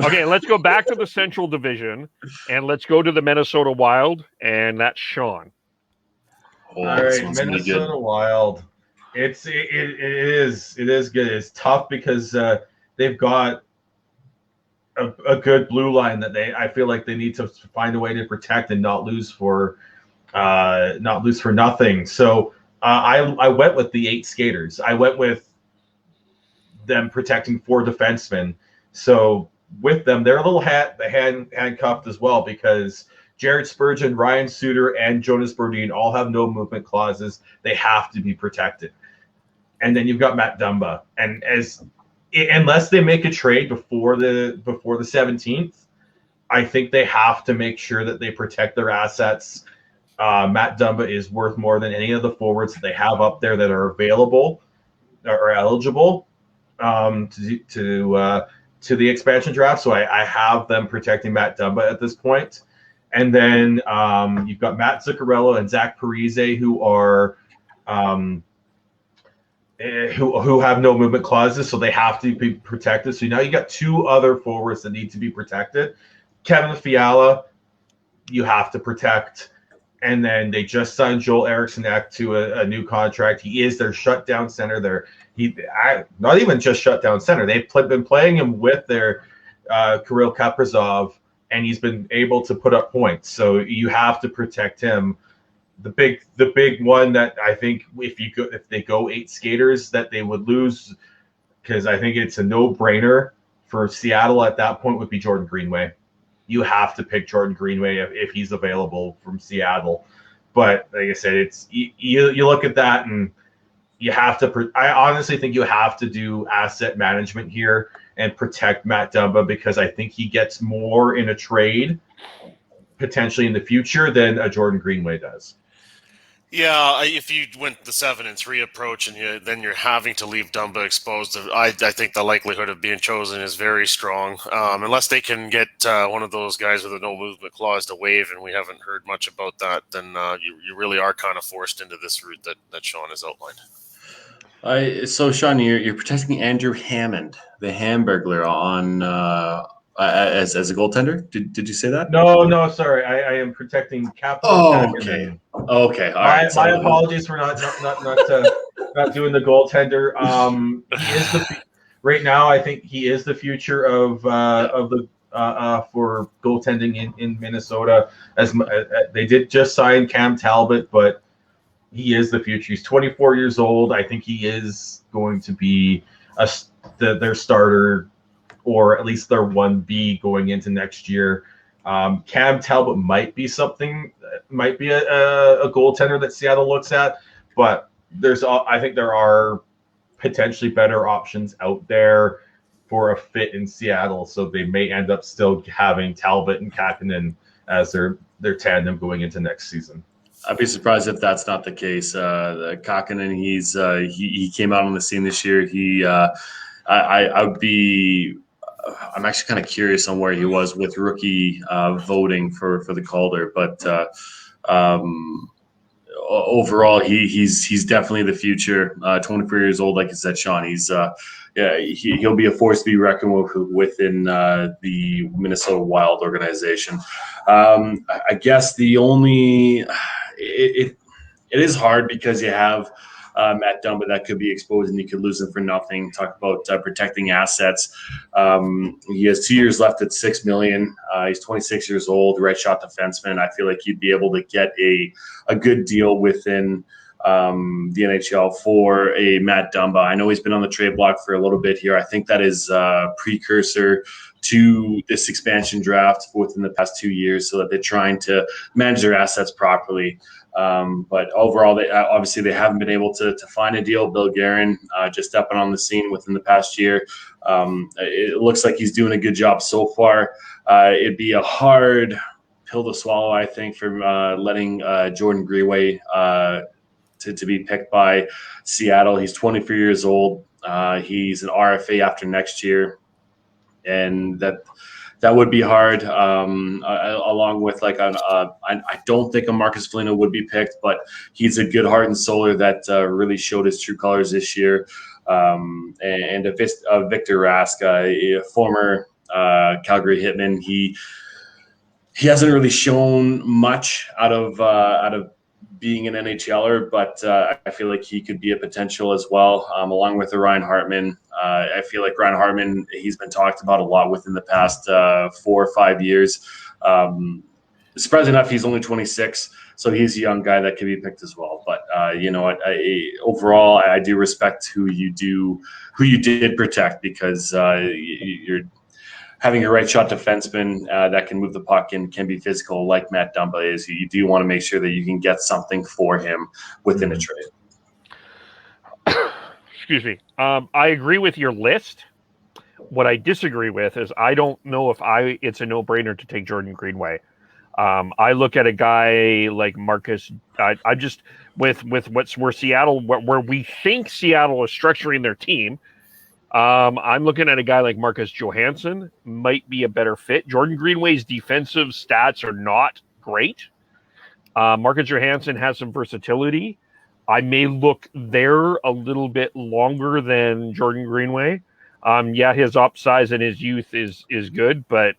Okay, let's go back to the Central Division, and let's go to the Minnesota Wild, and that's Sean. All right, Minnesota Wild. It is good. It's tough because they've got a good blue line that I feel like they need to find a way to protect and not lose for nothing. So I went with the 8 skaters. I went with them protecting 4 defensemen. So with them, they're a little handcuffed as well because Jared Spurgeon, Ryan Suter, and Jonas Brodin all have no movement clauses. They have to be protected. And then you've got Matt Dumba. And unless they make a trade before the 17th, I think they have to make sure that they protect their assets. Matt Dumba is worth more than any of the forwards that they have up there that are available or eligible to the expansion draft. So I have them protecting Matt Dumba at this point. And then you've got Matt Zuccarello and Zach Parise who are who have no movement clauses, so they have to be protected. So now you got 2 other forwards that need to be protected. Kevin F-Fiala, you have to protect. And then they just signed Joel Eriksson-Ek to a new contract. He is their shutdown center. Not even just shutdown center. They've been playing him with their Kirill Kaprizov, and he's been able to put up points. So you have to protect him. The big one that I think if they go 8 skaters that they would lose, because I think it's a no-brainer for Seattle at that point, would be Jordan Greenway. You have to pick Jordan Greenway if he's available from Seattle. But like I said, you look at that and you have to. I honestly think you have to do asset management here and protect Matt Dumba because I think he gets more in a trade potentially in the future than a Jordan Greenway does. Yeah, if you went the 7-3 approach and then you're having to leave Dumba exposed, I think the likelihood of being chosen is very strong. Unless they can get one of those guys with a no movement clause to waive, and we haven't heard much about that, then you really are kind of forced into this route that Sean has outlined. So, Sean, you're protecting Andrew Hammond, the Hamburglar, on as a goaltender. Did you say that? No, sorry. I am protecting Captain. Okay. All right. My apologies for not doing the goaltender. He is right now. I think he is the future of the for goaltending in Minnesota. As they did just sign Cam Talbot, but he is the future. He's 24 years old. I think he is going to be their starter, or at least their 1B going into next year. Cam Talbot might be a goaltender that Seattle looks at, but I think there are potentially better options out there for a fit in Seattle. So they may end up still having Talbot and Kahkonen as their tandem going into next season. I'd be surprised if that's not the case. Kahkonen, he came out on the scene this year. I'm actually kind of curious on where he was with rookie voting for the Calder, but overall, he's definitely the future. 24 years old, like you said, Sean. He'll be a force to be reckoned with within the Minnesota Wild organization. I guess it is hard because you have Matt Dumba that could be exposed and you could lose him for nothing. Talk about protecting assets. He has 2 years left at $6 million. He's 26 years old, right shot defenseman. I feel like he'd be able to get a good deal within the NHL for a Matt Dumba. I know he's been on the trade block for a little bit here. I think that is a precursor to this expansion draft within the past 2 years, so that they're trying to manage their assets properly. But overall, they haven't been able to find a deal. Bill Guerin just stepping on the scene within the past year. It looks like he's doing a good job so far. It'd be a hard pill to swallow, I think, for letting Jordan Greenway to be picked by Seattle. He's 24 years old. He's an RFA after next year, and that would be hard. Along with I don't think a Marcus Foligno would be picked, but he's a good heart and soul that really showed his true colors this year. And Victor Rask, a former Calgary Hitman. He hasn't really shown much out of being an NHLer, but I feel like he could be a potential as well, along with the Ryan Hartman. I feel like Ryan Hartman, he's been talked about a lot within the past 4 or 5 years. Surprisingly enough, he's only 26, so he's a young guy that could be picked as well. But you know what? Overall, I do respect who you did protect, because you're having a right shot defenseman that can move the puck and can be physical like Matt Dumba is. You do want to make sure that you can get something for him within a trade. Excuse me. I agree with your list. What I disagree with is I don't know if it's a no-brainer to take Jordan Greenway. I look at a guy like Marcus. I just with where Seattle, where we think Seattle is structuring their team. I'm looking at a guy like Marcus Johansson might be a better fit. Jordan Greenway's defensive stats are not great. Marcus Johansson has some versatility. I may look there a little bit longer than Jordan Greenway. Yeah, his upsize and his youth is good, but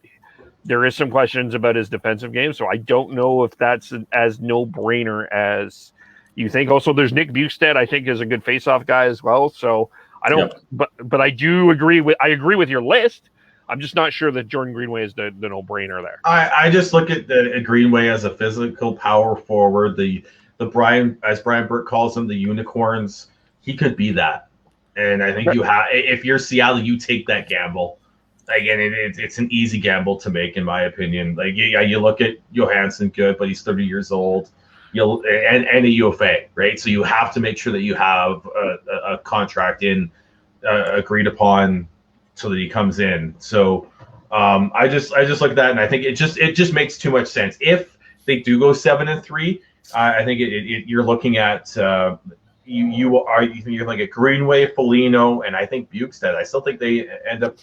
there is some questions about his defensive game. So I don't know if that's as no-brainer as you think. Also, there's Nick Bukestad, I think, is a good face-off guy as well. So I don't, but I do agree with your list. I'm just not sure that Jordan Greenway is the no-brainer there. I just look at the Greenway as a physical power forward. The Brian, as Brian Burke calls them, the unicorns. He could be that, and I think you have. If you're Seattle, you take that gamble. Again, it's an easy gamble to make, in my opinion. Like, yeah, you look at Johansson, good, but he's 30 years old. And a UFA, right? So you have to make sure that you have a contract agreed upon so that he comes in. So I just look at that, and I think it just makes too much sense. If they do go 7-3, I think you're looking at you're like a Greenway, Foligno, and I think Bukestad. I still think they end up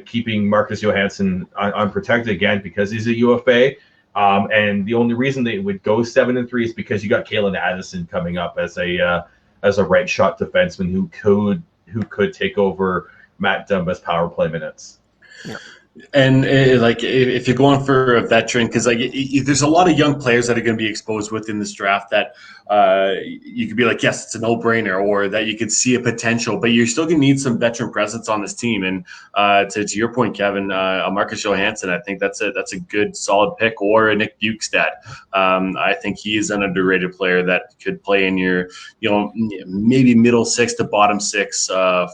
keeping Marcus Johansson unprotected again because he's a UFA. And the only reason they would go 7-3 is because you got Kalen Addison coming up as a right shot defenseman who could take over Matt Dumba's power play minutes. Yeah. And if you're going for a veteran, because there's a lot of young players that are going to be exposed within this draft that you could be like, yes, it's a no-brainer, or that you could see a potential, but you're still going to need some veteran presence on this team. And to your point, Kevin, Marcus Johansson, I think that's a good solid pick, or a Nick Bukestad. I think he is an underrated player that could play in your, maybe middle 6 to bottom 6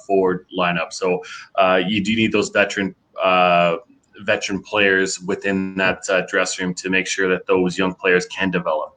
forward lineup. So you do need those veteran players within that dressing room to make sure that those young players can develop.